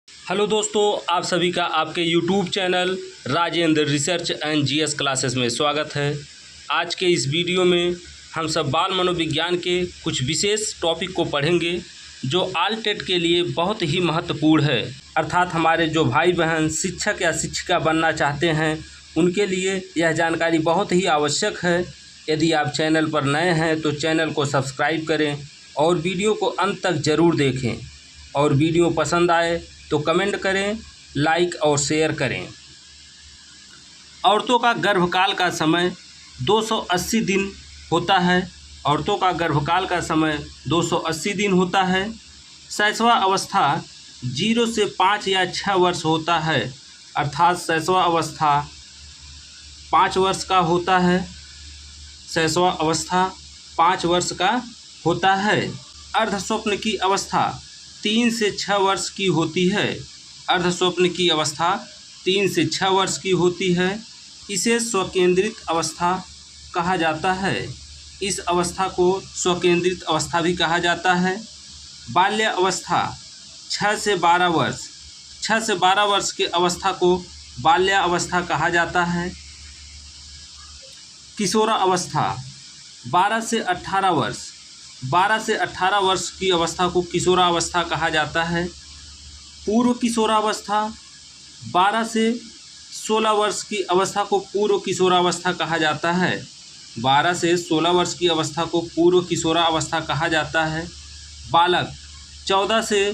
Hello दोस्तों, आप सभी का आपके YouTube channel Rajendra research and GS classes में स्वागत है। आज के इस वीडियो में हम सब बाल मनोविज्ञान के कुछ विशेष टॉपिक को पढ़ेंगे जो ऑल टेट के लिए बहुत ही महत्वपूर्ण है। अर्थात हमारे जो भाई बहन शिक्षक या शिक्षिका बनना चाहते हैं उनके लिए यह जानकारी बहुत ही आवश्यक है। यदि आप चैनल पर नए हैं तो चैनल को सब्सक्राइब करें और वीडियो को अंत तक ज़रूर देखें, और वीडियो पसंद आए तो कमेंट करें, लाइक और शेयर करें। औरतों का गर्भकाल का समय 280 दिन होता है। औरतों का गर्भकाल का समय 280 दिन होता है। शैशवा अवस्था 0 से 5 या 6 वर्ष होता है, अर्थात शैशवा अवस्था 5 वर्ष का होता है। शैशवा अवस्था 5 वर्ष का होता है। अर्धस्वप्न की अवस्था 3 से 6 वर्ष की होती है। अर्धस्वप्न की अवस्था 3 से 6 वर्ष की होती है। इसे स्वकेंद्रित अवस्था कहा जाता है। इस अवस्था को स्वकेंद्रित अवस्था भी कहा जाता है। बाल्य अवस्था 6 से 12 वर्ष 6 से 12 वर्ष की अवस्था को बाल्य अवस्था कहा जाता है। किशोरा अवस्था 12 से 18 वर्ष 12 से 18 वर्ष की अवस्था को किशोरावस्था कहा जाता है। पूर्व किशोरावस्था 12 से 16 वर्ष की अवस्था को पूर्व किशोरावस्था कहा जाता है। 12 से 16 वर्ष की अवस्था को पूर्व किशोरावस्था कहा जाता है। बालक 14 से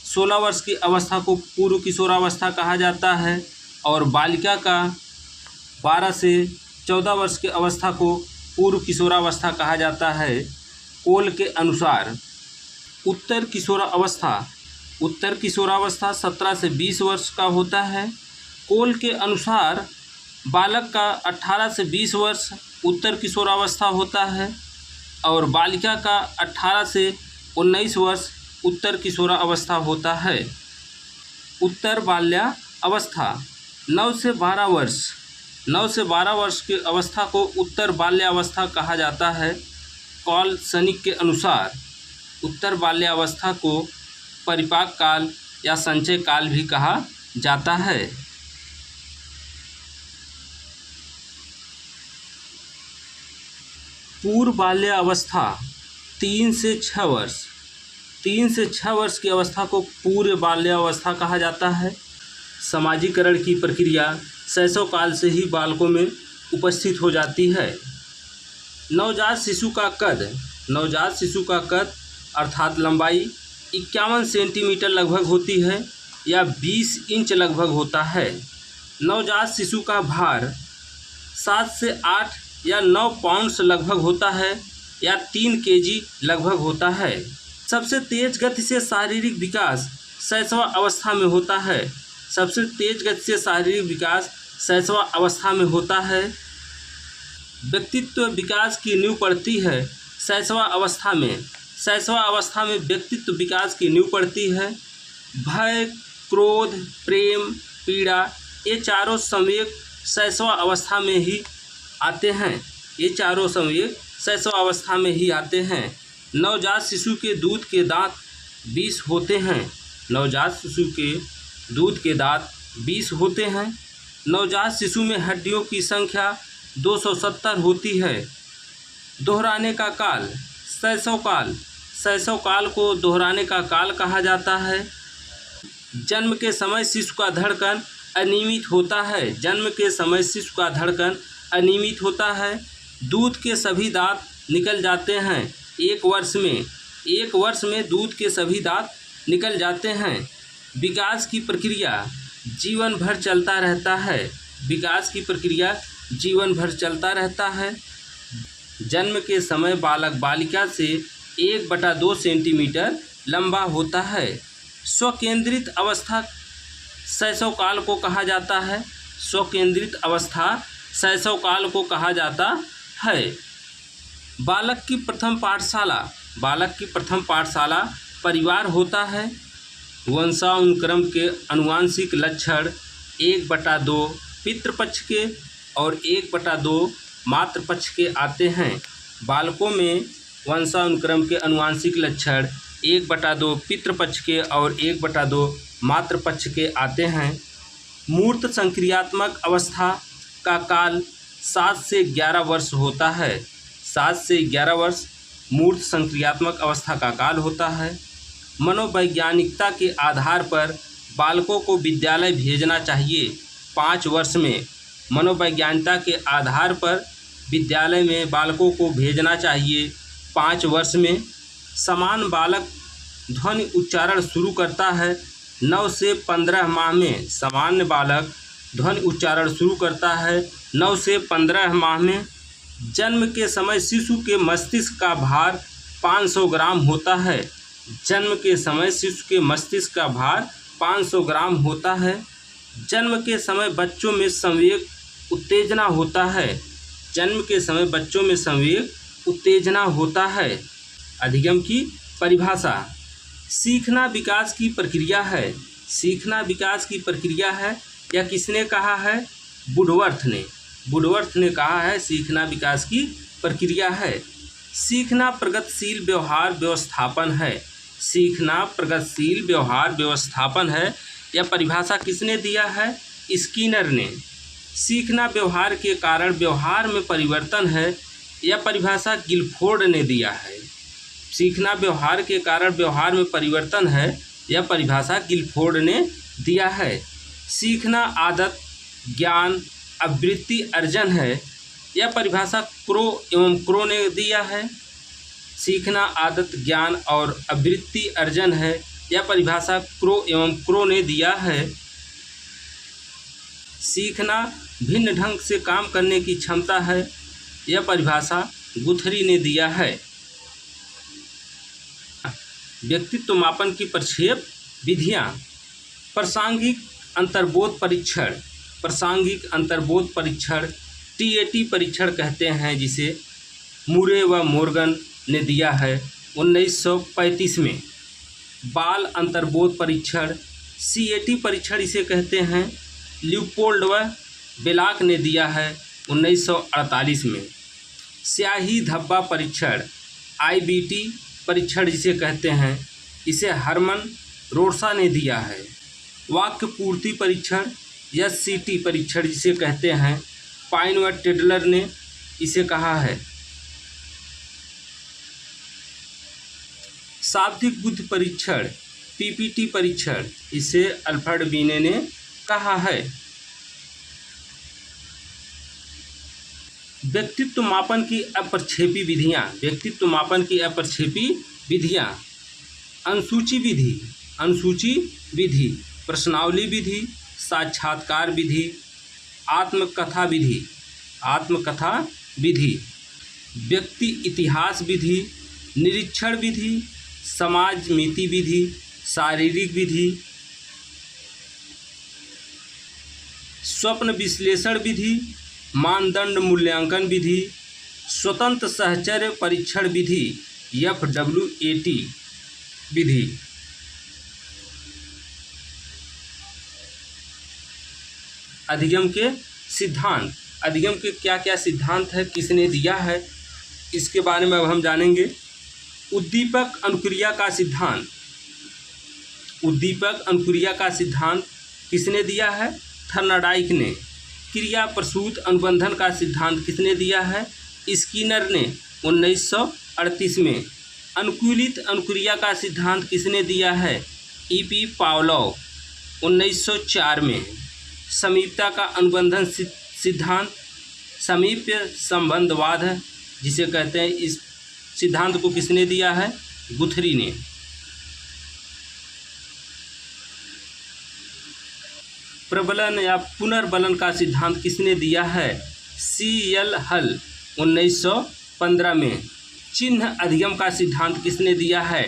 16 वर्ष की अवस्था को पूर्व किशोरावस्था कहा जाता है, और बालिका का 12 से 14 वर्ष की अवस्था को पूर्व किशोरावस्था कहा जाता है। कोल के अनुसार उत्तर किशोरावस्था 17 से 20 वर्ष का होता है। कोल के अनुसार बालक का 18 से 20 वर्ष उत्तर किशोरावस्था होता है, और बालिका का 18 से 19 वर्ष उत्तर किशोरावस्था होता है। उत्तर बाल्या अवस्था 9 से 12 वर्ष की अवस्था को उत्तर बाल्यावस्था कहा जाता है। कॉल सनिक के अनुसार उत्तर बाल्यावस्था को परिपाक काल या संचय काल भी कहा जाता है। पूर्व बाल्यावस्था 3 से 6 वर्ष की अवस्था को पूर्व बाल्यावस्था कहा जाता है। समाजीकरण की प्रक्रिया शैशव काल से ही बालकों में उपस्थित हो जाती है। नवजात शिशु का कद अर्थात लंबाई 51 सेंटीमीटर लगभग होती है या 20 इंच लगभग होता है। नवजात शिशु का भार 7 से 8 या 9 पाउंड लगभग होता है या 3 केजी लगभग होता है। सबसे तेज गति से शारीरिक विकास शैशवा अवस्था में होता है। सबसे तेज गति से शारीरिक विकास शैशवा अवस्था में होता है। व्यक्तित्व विकास की नींव पड़ती है शैशवा अवस्था में। शैशवा अवस्था में व्यक्तित्व विकास की नींव पड़ती है। भय, क्रोध, प्रेम, पीड़ा, ये चारों संवेग शैशवा अवस्था में ही आते हैं। अवस्था में ही आते हैं। नवजात शिशु के दूध के दांत 20 होते हैं। नवजात शिशु के दूध के दांत 20 होते हैं। नवजात शिशु में हड्डियों की संख्या 270 होती है। दोहराने का काल शैशव काल को दोहराने का काल कहा जाता है। जन्म के समय शिशु का धड़कन अनियमित होता है। दूध के सभी दांत निकल जाते हैं। एक वर्ष में दूध के सभी दांत निकल जाते हैं। विकास की प्रक्रिया जीवन भर चलता रहता है। जन्म के समय बालक बालिका से 1/2 सेंटीमीटर लंबा होता है। स्वकेंद्रित अवस्था शैशव काल को कहा जाता है। बालक की प्रथम पाठशाला परिवार होता है। वंशानुक्रम के अनुवांशिक लक्षण 1/2 पितृपक्ष के और 1/2 मातृपक्ष के आते हैं। बालकों में वंशानुक्रम के अनुवांशिक लक्षण 1/2 पितृपक्ष के और 1/2 मातृपक्ष के आते हैं। मूर्त संक्रियात्मक अवस्था का काल 7 से 11 वर्ष होता है। 7 से 11 वर्ष मूर्त संक्रियात्मक अवस्था का काल होता है। मनोवैज्ञानिकता के आधार पर बालकों को विद्यालय भेजना चाहिए 5 वर्ष में। मनोवैज्ञानिकता के आधार पर विद्यालय में बालकों को भेजना चाहिए 5 वर्ष में। समान बालक ध्वनि उच्चारण शुरू करता है 9 से 15 माह में। सामान्य बालक ध्वनि उच्चारण शुरू करता है 9 से 15 माह में। जन्म के समय शिशु के मस्तिष्क का भार 500 ग्राम होता है। जन्म के समय शिशु के मस्तिष्क का भार 500 ग्राम होता है। जन्म के समय बच्चों में संवेग उत्तेजना होता है। जन्म के समय बच्चों में संवेग उत्तेजना होता है। अधिगम की परिभाषा। सीखना विकास की प्रक्रिया है। सीखना विकास की प्रक्रिया है। यह किसने कहा है? वुडवर्थ ने। वुडवर्थ ने कहा है सीखना विकास की प्रक्रिया है। सीखना प्रगतिशील व्यवहार व्यवस्थापन है। सीखना प्रगतिशील व्यवहार व्यवस्थापन है। यह परिभाषा किसने दिया है? स्किनर ने। सीखना व्यवहार के कारण व्यवहार में परिवर्तन है। यह परिभाषा गिलफोर्ड ने दिया है। सीखना व्यवहार के कारण व्यवहार में परिवर्तन है। यह परिभाषा गिलफोर्ड ने दिया है। सीखना आदत ज्ञान आवृत्ति अर्जन है। यह परिभाषा क्रो ने दिया है। सीखना आदत ज्ञान और आवृत्ति अर्जन है। यह परिभाषा क्रो ने दिया है। सीखना भिन्न ढंग से काम करने की क्षमता है। यह परिभाषा गुथरी ने दिया है। व्यक्तित्व मापन की प्रक्षेप विधियाँ। प्रासंगिक अंतर्बोध परीक्षण। प्रासंगिक अंतर्बोध परीक्षण TAT परीक्षण कहते हैं, जिसे मुरे व मोर्गन ने दिया है 1935 में। बाल अंतर्बोध परीक्षण CAT परीक्षण इसे कहते हैं, ल्यूपोल्ड व बेलाक ने दिया है 1948 में। स्याही धब्बा परीक्षण IBT परीक्षण जिसे कहते हैं, इसे हरमन रोड्सा ने दिया है। वाक्य पूर्ति परीक्षण SCT परीक्षण जिसे कहते हैं, पाइन व टेडलर ने इसे कहा है। शाब्दिक बुद्धि परीक्षण PPT परीक्षण इसे अल्फ्रेड बीने ने कहा है। व्यक्तित्व मापन की अप्रक्षेपी विधियाँ। व्यक्तित्व मापन की अप्रक्षेपी विधियाँ। अनुसूची विधि। अनुसूची विधि। प्रश्नावली विधि। साक्षात्कार विधि। आत्मकथा विधि। आत्मकथा विधि। व्यक्ति इतिहास विधि। निरीक्षण विधि। समाज मिति विधि। शारीरिक विधि। स्वप्न विश्लेषण विधि। मानदंड मूल्यांकन विधि। स्वतंत्र सहचर्य परीक्षण विधि FWAT विधि। अधिगम के सिद्धांत। अधिगम के क्या क्या सिद्धांत है, किसने दिया है, इसके बारे में अब हम जानेंगे। उद्दीपक अनुक्रिया का सिद्धांत। उद्दीपक अनुक्रिया का सिद्धांत किसने दिया है? थर्नडाइक ने। क्रिया प्रसूत अनुबंधन का सिद्धांत किसने दिया है? स्किनर ने 1938 में। अनुकूलित अनुक्रिया का सिद्धांत किसने दिया है? E.P. पावलोव 1904 में। समीपता का अनुबंधन सिद्धांत समीप्य संबंधवाद है जिसे कहते हैं, इस सिद्धांत को किसने दिया है? गुथरी ने। प्रबलन या पुनर्बलन का सिद्धांत किसने दिया है? C.L. हल 1915 में। चिन्ह अधिगम का सिद्धांत किसने दिया है?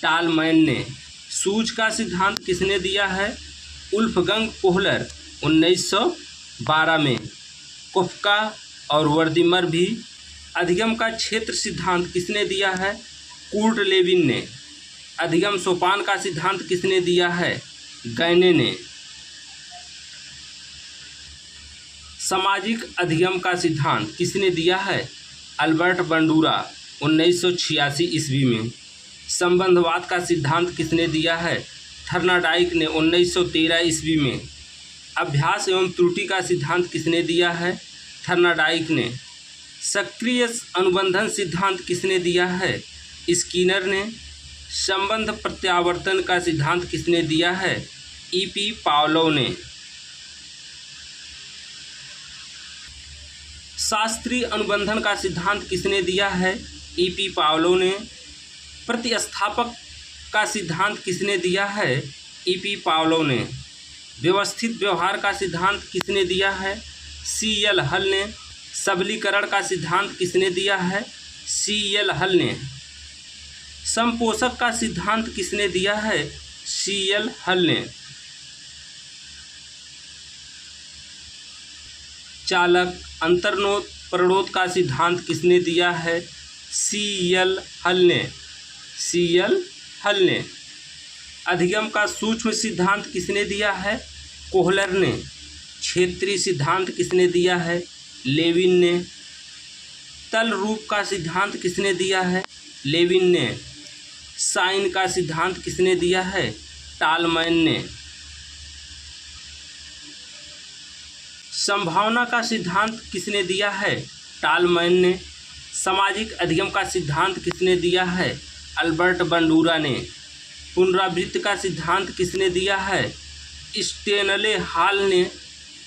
टालमैन ने। सूझ का सिद्धांत किसने दिया है? उल्फगंग कोहलर 1912 में। कोफ्का और वर्दिमर भी। अधिगम का क्षेत्र सिद्धांत किसने दिया है? कूर्ट लेविन ने। अधिगम सोपान का सिद्धांत किसने दिया है? गैने ने। सामाजिक अधिगम का सिद्धांत किसने दिया है? अल्बर्ट बंडूरा 1986 ईस्वी में। संबंधवाद का सिद्धांत किसने दिया है? थर्नाडाइक ने 1913 ईस्वी में। अभ्यास एवं त्रुटि का सिद्धांत किसने दिया है? थर्नाडाइक ने। सक्रिय अनुबंधन सिद्धांत किसने दिया है? स्किनर ने। संबंध प्रत्यावर्तन का सिद्धांत किसने दिया है? ई.पी. पावलोव ने। शास्त्रीय अनुबंधन का सिद्धांत किसने दिया है? ई.पी. पावलोव ने। प्रतिस्थापक का सिद्धांत किसने दिया है? ई.पी. पावलोव ने। व्यवस्थित व्यवहार का सिद्धांत किसने दिया है? सी.एल. हल ने। सबलीकरण का सिद्धांत किसने दिया है? सी.एल. हल ने। संपोषक का सिद्धांत किसने दिया है? सी.एल. हल ने। चालक अंतर्नोद प्रणोद का सिद्धांत किसने दिया है? सी.एल. हल ने। सी.एल. हल ने। अधिगम का सूक्ष्म सिद्धांत किसने दिया है? कोहलर ने। क्षेत्रीय सिद्धांत किसने दिया है? लेविन ने। तल रूप का सिद्धांत किसने दिया है? लेविन ने। साइन का सिद्धांत किसने दिया है? टालमैन ने। संभावना का सिद्धांत किसने दिया है? टालमैन ने। सामाजिक अधिगम का सिद्धांत किसने दिया है? अल्बर्ट बंडूरा ने। पुनरावृत्ति का सिद्धांत किसने दिया है? स्टेनले हॉल ने।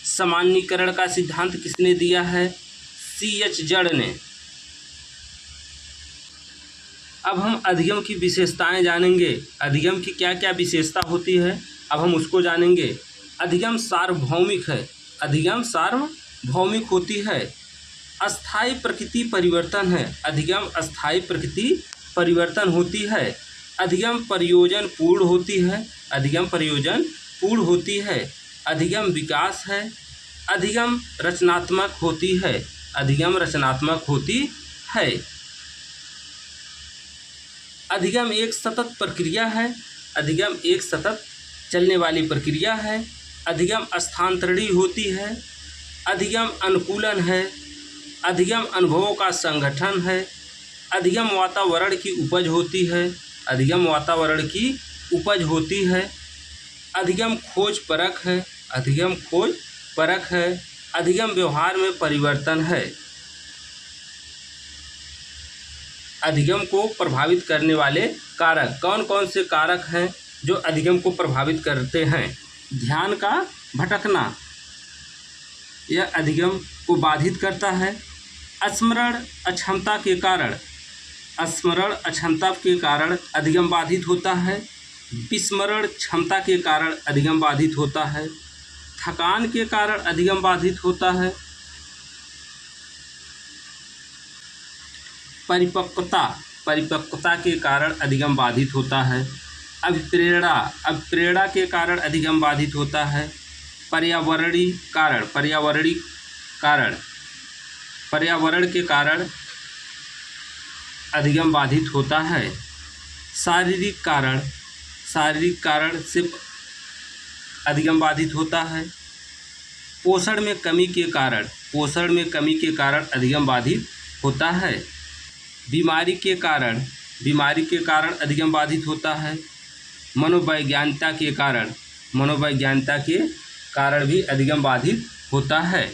सामान्यीकरण का सिद्धांत किसने दिया है? सी.एच. जड़ ने। अब हम अधिगम की विशेषताएं जानेंगे। अधिगम की क्या क्या विशेषता होती है, अब हम उसको जानेंगे। अधिगम सार्वभौमिक है। अधिगम सार्वभौमिक होती है। अस्थायी प्रकृति परिवर्तन है। अधिगम अस्थायी प्रकृति परिवर्तन होती है। अधिगम प्रयोजन पूर्ण होती है। अधिगम प्रयोजन पूर्ण होती है। अधिगम विकास है। अधिगम रचनात्मक होती है। अधिगम रचनात्मक होती है। अधिगम एक सतत प्रक्रिया है। अधिगम एक सतत चलने वाली प्रक्रिया है। अधिगम स्थानांतरणीय होती है। अधिगम अनुकूलन है। अधिगम अनुभवों का संगठन है। अधिगम वातावरण की उपज होती है। अधिगम वातावरण की उपज होती है। अधिगम खोज परख है। अधिगम खोज परख है। अधिगम व्यवहार में परिवर्तन है। अधिगम को प्रभावित करने वाले कारक कौन कौन से कारक हैं जो अधिगम को प्रभावित करते हैं? ध्यान का भटकना, यह अधिगम को बाधित करता है। स्मरण अक्षमता के कारण, स्मरण अक्षमता के कारण अधिगम बाधित होता है। विस्मरण क्षमता के कारण अधिगम बाधित होता है। थकान के कारण अधिगम बाधित होता है। परिपक्वता के कारण अधिगम बाधित होता है। अभिप्रेरणा के कारण अधिगम बाधित होता है। पर्यावरण के कारण अधिगम बाधित होता है। शारीरिक कारण से अधिगम बाधित होता है। पोषण में कमी के कारण अधिगम बाधित होता है। बीमारी के कारण अधिगम बाधित होता है। मनोवैज्ञानिकता के कारण भी अधिगम बाधित होता है।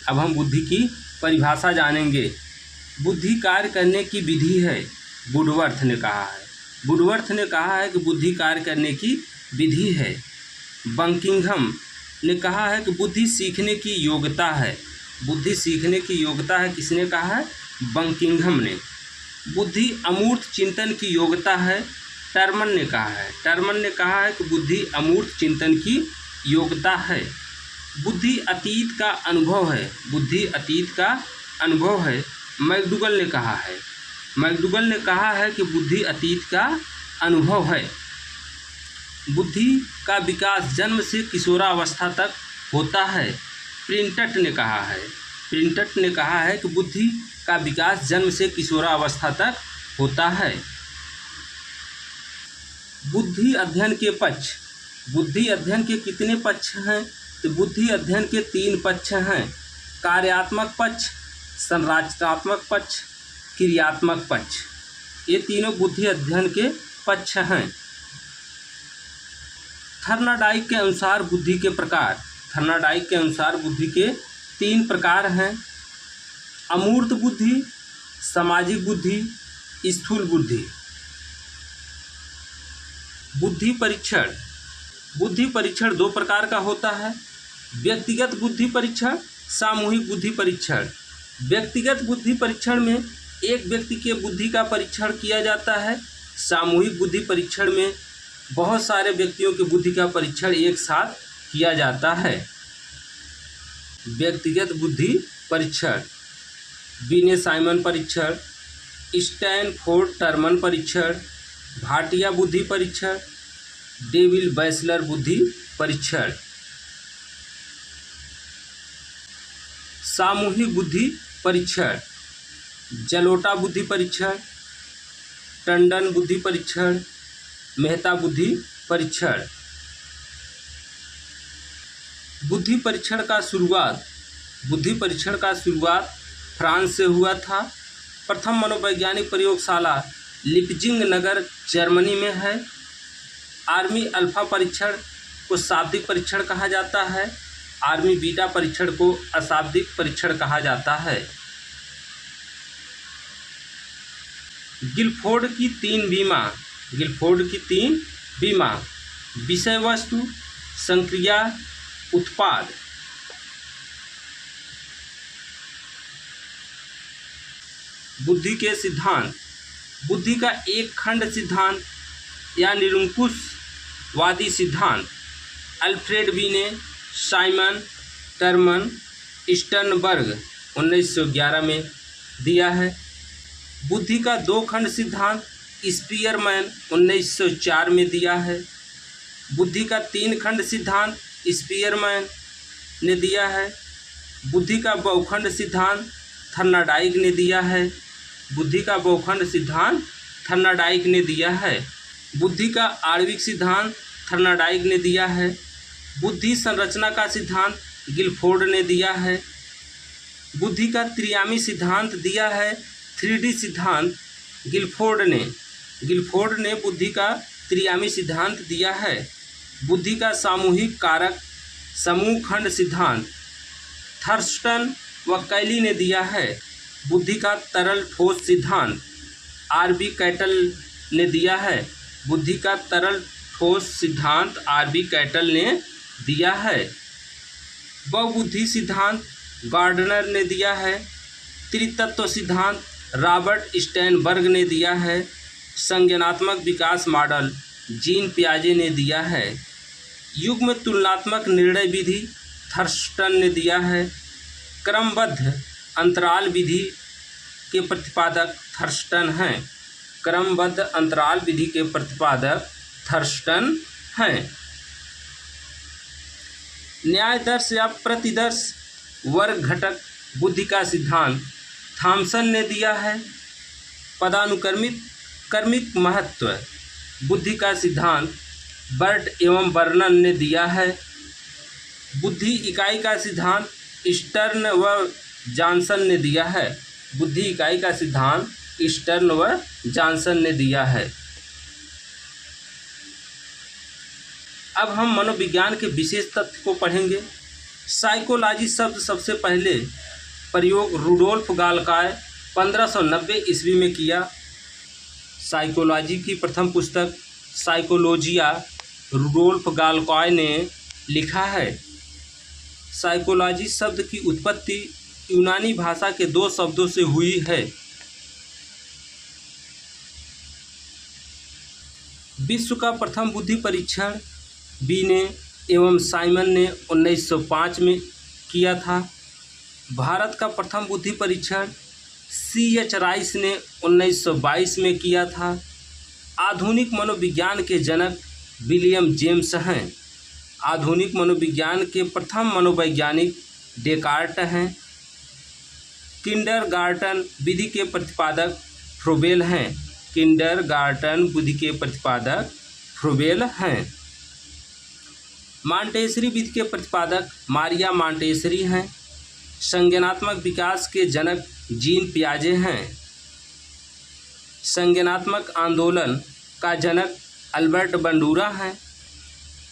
अब हम बुद्धि की परिभाषा जानेंगे। बुद्धि कार्य करने की विधि है, वुडवर्थ ने कहा है कि बुद्धि कार्य करने की विधि है। बकिंघम ने कहा है कि बुद्धि सीखने की योग्यता है। किसने कहा है? बकिंघम ने। बुद्धि अमूर्त चिंतन की योग्यता है, टर्मन ने कहा है कि बुद्धि अमूर्त चिंतन की योग्यता है। बुद्धि अतीत का अनुभव है, मैकडूगल ने कहा है कि बुद्धि अतीत का अनुभव है। बुद्धि का विकास जन्म से किशोरावस्था तक होता है। प्रिंटट ने कहा है कि बुद्धि का विकास जन्म से किशोरावस्था तक होता है। बुद्धि अध्ययन के पक्ष, बुद्धि अध्ययन के कितने पक्ष हैं? तो बुद्धि अध्ययन के 3 पक्ष हैं। कार्यात्मक पक्ष, संरचनात्मक पक्ष, क्रियात्मक पक्ष। ये तीनों बुद्धि अध्ययन के पक्ष हैं। थर्नाडाइक के अनुसार बुद्धि के प्रकार। थर्नाडाइक के अनुसार बुद्धि के 3 प्रकार हैं: अमूर्त बुद्धि, सामाजिक बुद्धि, स्थूल बुद्धि। बुद्धि परीक्षण। बुद्धि परीक्षण 2 प्रकार का होता है: व्यक्तिगत बुद्धि परीक्षण, सामूहिक बुद्धि परीक्षण। व्यक्तिगत बुद्धि परीक्षण में एक व्यक्ति के बुद्धि का परीक्षण किया जाता है। सामूहिक बुद्धि परीक्षण में बहुत सारे व्यक्तियों की बुद्धि का परीक्षण एक साथ किया जाता है। व्यक्तिगत बुद्धि परीक्षण: बीने साइमन परीक्षण, स्टैनफोर्ड टर्मन परीक्षण, भाटिया बुद्धि परीक्षण, डेविल बैचलर बुद्धि परीक्षण। सामूहिक बुद्धि परीक्षण: जलोटा बुद्धि परीक्षण, टंडन बुद्धि परीक्षण, मेहता बुद्धि परीक्षण। बुद्धि परीक्षण का शुरुआत फ्रांस से हुआ था। प्रथम मनोवैज्ञानिक प्रयोगशाला लिपजिंग नगर जर्मनी में है। आर्मी अल्फा परीक्षण को शाब्दिक परीक्षण कहा जाता है। आर्मी बीटा परीक्षण को अशाब्दिक परीक्षण कहा जाता है। गिलफोर्ड की 3 बीमा: विषय वस्तु, संक्रिया, उत्पाद। बुद्धि के सिद्धांत। बुद्धि का एक खंड सिद्धांत या निरंकुशवादी सिद्धांत अल्फ्रेड बीने, साइमन, टर्मन, स्टर्नबर्ग 1911 में दिया है। बुद्धि का 2 खंड सिद्धांत स्पीयरमैन 1904 में दिया है। बुद्धि का 3 खंड सिद्धांत स्पीयरमैन ने दिया है। बुद्धि का बहुखंड सिद्धांत थर्नाडाइक ने दिया है। बुद्धि का बहुखंड सिद्धांत थर्नाडाइक ने दिया है। बुद्धि का आणविक सिद्धांत थर्नाडाइक ने दिया है। बुद्धि संरचना का सिद्धांत गिलफोर्ड ने दिया है। बुद्धि का त्रिआयामी सिद्धांत दिया है 3D सिद्धांत गिलफोर्ड ने बुद्धि का त्रिआयामी सिद्धांत दिया है। बुद्धि का सामूहिक कारक समूह खंड सिद्धांत थर्स्टन व कैली ने दिया है। बुद्धि का तरल ठोस सिद्धांत RB कैटल ने दिया है। बुद्धि का तरल ठोस सिद्धांत RB कैटल ने दिया है। बहुबुद्धि सिद्धांत गार्डनर ने दिया है। त्रितत्व सिद्धांत रॉबर्ट स्टैनबर्ग ने दिया है। संज्ञानात्मक विकास मॉडल जीन पियाजे ने दिया है। युग्म तुलनात्मक निर्णय विधि थर्स्टन ने दिया है। क्रमबद्ध अंतराल विधि के प्रतिपादक थर्स्टन हैं। क्रमबद्ध अंतराल विधि के प्रतिपादक थर्स्टन हैं। न्यायदर्श या प्रतिदर्श वर्ग घटक बुद्धि का सिद्धांत थॉमसन ने दिया है। पदानुक्रमित कर्मिक महत्व बुद्धि का सिद्धांत बर्ट एवं बर्नन ने दिया है। बुद्धि इकाई का सिद्धांत स्टर्न व जॉनसन ने दिया है। बुद्धि इकाई का सिद्धांत स्टर्न व जॉनसन ने दिया है। अब हम मनोविज्ञान के विशेष तथ्य को पढ़ेंगे। साइकोलॉजी शब्द सबसे पहले प्रयोग रुडोल्फ गालकॉय 1590 ईस्वी में किया। साइकोलॉजी की प्रथम पुस्तक साइकोलॉजिया रुडोल्फ गालकॉय ने लिखा है। साइकोलॉजी शब्द की उत्पत्ति यूनानी भाषा के 2 शब्दों से हुई है। विश्व का प्रथम बुद्धि परीक्षण बीने एवं साइमन ने 1905 में किया था। भारत का प्रथम बुद्धि परीक्षण C.H. राइस ने 1922 में किया था। आधुनिक मनोविज्ञान के जनक विलियम जेम्स हैं। आधुनिक मनोविज्ञान के प्रथम मनोवैज्ञानिक डेकार्ट हैं। किंडरगार्टन विधि के प्रतिपादक फ्रोबेल हैं। किंडरगार्टन विधि के प्रतिपादक फ्रोबेल हैं। मॉन्टेसरी विधि के प्रतिपादक मारिया मॉन्टेसरी हैं। संज्ञानात्मक विकास के जनक जीन पियाजे हैं। संज्ञानात्मक आंदोलन का जनक अल्बर्ट बंडूरा हैं।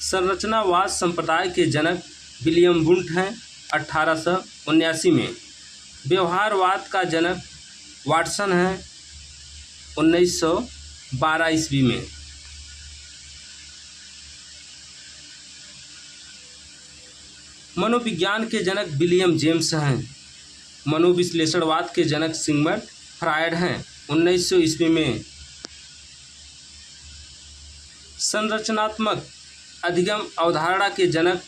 संरचनावाद संप्रदाय के जनक विलियम वुंट हैं 1879 में। व्यवहारवाद का जनक वाटसन हैं 1912 ईस्वी में। मनोविज्ञान के जनक विलियम जेम्स हैं। मनोविश्लेषणवाद के जनक सिगमंड फ्रायड हैं 1900 ईस्वी में। संरचनात्मक अधिगम अवधारणा के जनक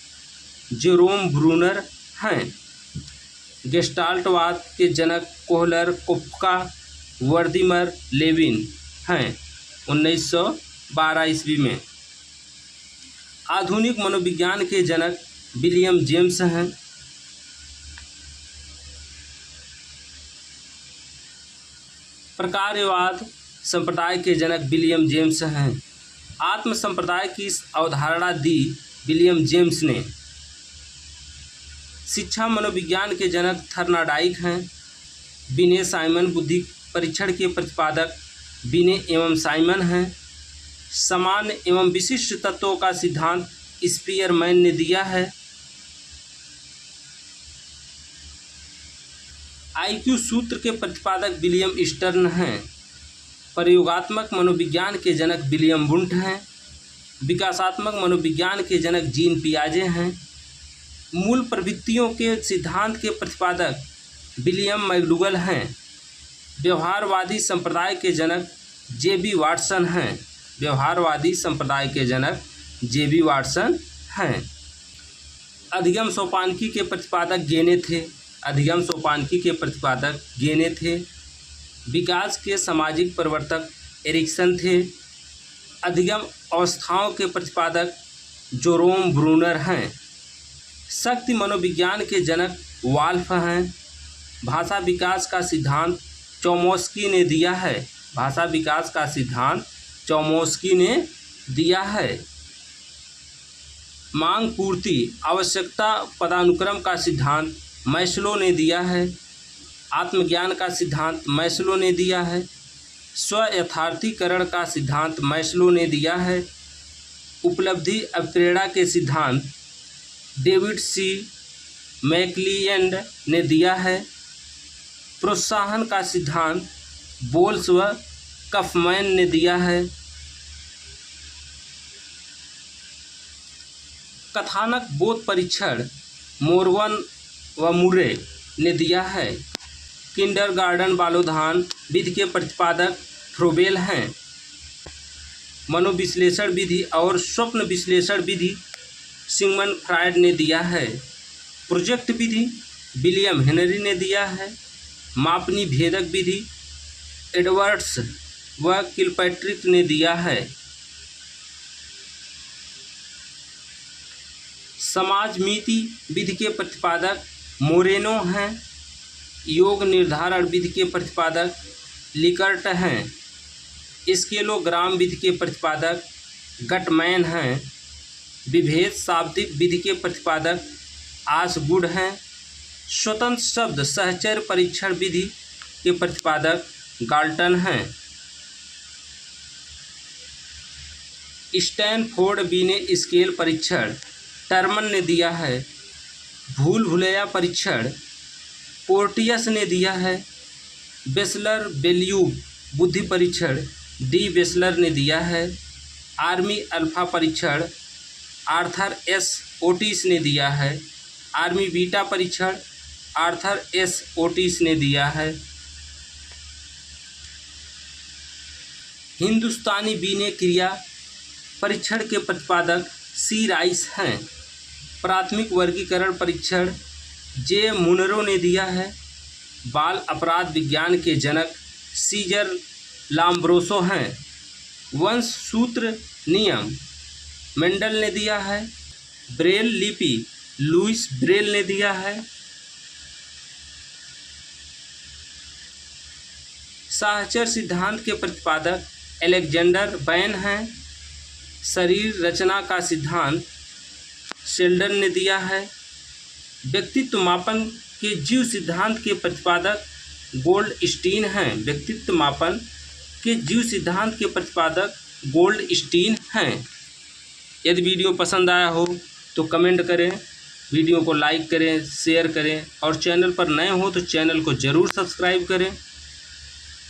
जेरोम ब्रूनर हैं। गेस्टाल्टवाद के जनक कोहलर, कोफ्का, वर्दीमर लेविन हैं 1912 ईस्वी में। आधुनिक मनोविज्ञान के जनक विलियम जेम्स हैं। प्रकार्यवाद संप्रदाय के जनक विलियम जेम्स हैं। आत्म संप्रदाय की अवधारणा दी विलियम जेम्स ने। शिक्षा मनोविज्ञान के जनक थर्नाडाइक हैं। बिने साइमन बुद्धि परीक्षण के प्रतिपादक बिने एवं साइमन हैं। सामान्य एवं विशिष्ट तत्वों का सिद्धांत स्पीयरमैन ने दिया है। आईक्यू सूत्र के प्रतिपादक विलियम स्टर्न हैं। प्रयोगात्मक मनोविज्ञान के जनक विलियम वुंट हैं। विकासात्मक मनोविज्ञान के जनक जीन पियाजे हैं। मूल प्रवृत्तियों के सिद्धांत के प्रतिपादक विलियम मैकडूगल हैं। व्यवहारवादी संप्रदाय के जनक जे.बी. वाटसन हैं। व्यवहारवादी संप्रदाय के जनक जे.बी. वाटसन हैं। अधिगम सोपानकी के प्रतिपादक गेने थे। अधिगम सोपानकी के प्रतिपादक गेने थे। विकास के सामाजिक प्रवर्तक एरिक्सन थे। अधिगम अवस्थाओं के प्रतिपादक जेरोम ब्रूनर हैं। शक्ति मनोविज्ञान के जनक वाल्फ हैं। भाषा विकास का सिद्धांत चोमस्की ने दिया है। भाषा विकास का सिद्धांत चोमस्की ने दिया है। मांग पूर्ति आवश्यकता पदानुक्रम का सिद्धांत मैस्लो ने दिया है। आत्मज्ञान का सिद्धांत मैस्लो ने दिया है। स्व यथार्थीकरण का सिद्धांत मैस्लो ने दिया है। उपलब्धि अवप्रेरणा के सिद्धांत डेविड सी मैकलिएंड ने दिया है। प्रोत्साहन का सिद्धांत बोल्स व कफमैन ने दिया है। कथानक बोध परीक्षण मोरवन व मुरे ने दिया है। किंडरगार्टन बालोधान विधि के प्रतिपादक फ्रोबेल हैं। मनोविश्लेषण विधि और स्वप्न विश्लेषण विधि सिगमंड फ्रायड ने दिया है। प्रोजेक्ट विधि विलियम हेनरी ने दिया है। मापनी भेदक विधि एडवर्ड्स व किलपैट्रिक ने दिया है। समाजमिति विधि के प्रतिपादक मोरेनो हैं। योग निर्धारण विधि के प्रतिपादक लिकर्ट हैं। स्केलोग्राम विधि के प्रतिपादक गटमैन हैं। विभेद शाब्दिक विधि के प्रतिपादक आसगुड हैं। स्वतंत्र शब्द सहचर्य परीक्षण विधि के प्रतिपादक गाल्टन हैं। स्टैनफोर्ड बीने स्केल परीक्षण टर्मन ने दिया है। भूल भुलैया परीक्षण पोर्टियस ने दिया है। बेसलर बेल्यूब बुद्धि परीक्षण डी बेसलर ने दिया है। आर्मी अल्फा परीक्षण आर्थर एस ओटिस ने दिया है। आर्मी बीटा परीक्षण आर्थर एस ओटिस ने दिया है। हिंदुस्तानी बीने क्रिया परीक्षण के प्रतिपादक सी राइस हैं। प्राथमिक वर्गीकरण परीक्षण जे मुनरो ने दिया है। बाल अपराध विज्ञान के जनक सीजर लाम्ब्रोसो हैं। वंश सूत्र नियम मेंडल ने दिया है। ब्रेल लिपि लुइस ब्रेल ने दिया है। साहचर्य सिद्धांत के प्रतिपादक अलेक्जेंडर बैन हैं। शरीर रचना का सिद्धांत शेल्डन ने दिया है। व्यक्तित्व मापन के जीव सिद्धांत के प्रतिपादक गोल्डस्टीन हैं। व्यक्तित्व मापन के जीव सिद्धांत के प्रतिपादक गोल्डस्टीन हैं। यदि वीडियो पसंद आया हो तो कमेंट करें, वीडियो को लाइक करें, शेयर करें और चैनल पर नए हो तो चैनल को ज़रूर सब्सक्राइब करें।